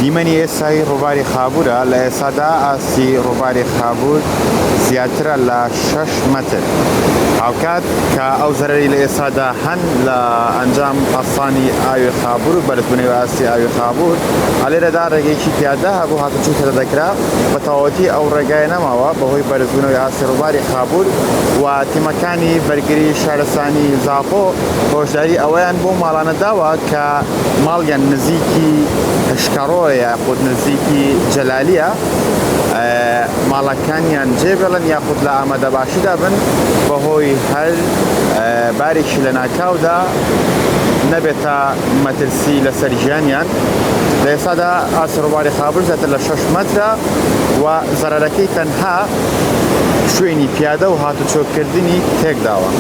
دیمەنی ئێستای ڕووباری خابوورە لە ئێستادا ئاسی ڕووباری خابوور زیاترە لە 6 متر هاوکات کە ئەو زەرەری لە ئێستادا هەن لە ئەنجام ئاسانی ئاوی خابوور و بەرزبوونەوەی ئاسی ئاوی خابوور ئەلێرەدا ڕێگەیەکی پیادە هەبوو هاتوچووکە دەکرا بە تەواوەتی ئەو ڕێگایە نەماوە بەهۆی بەرزبوونەوەی ئاسی ڕووباری خابوور و تیمەکانی بەرگری شارستانی زاپۆ هۆشداری ئەوەیان بۆ ماڵانە داوە کە ماڵیان نزیکی هشکەڕۆ یاخود نزیکی جەلالیە ماڵەکانیان جێبێڵن یاخود لە ئامادەباشیدا بن بەهۆی هەر بارێکی لە ناکاودا نەبێتە مەترسی لەسەر ژیانیان. لە ئێستادا ئاسی ڕووباری خابوور زیاتر لە 6 مەترە و زەرەرەکەی تەنها شوێنی پیادە و هاتوچۆکردنی تێکداوە.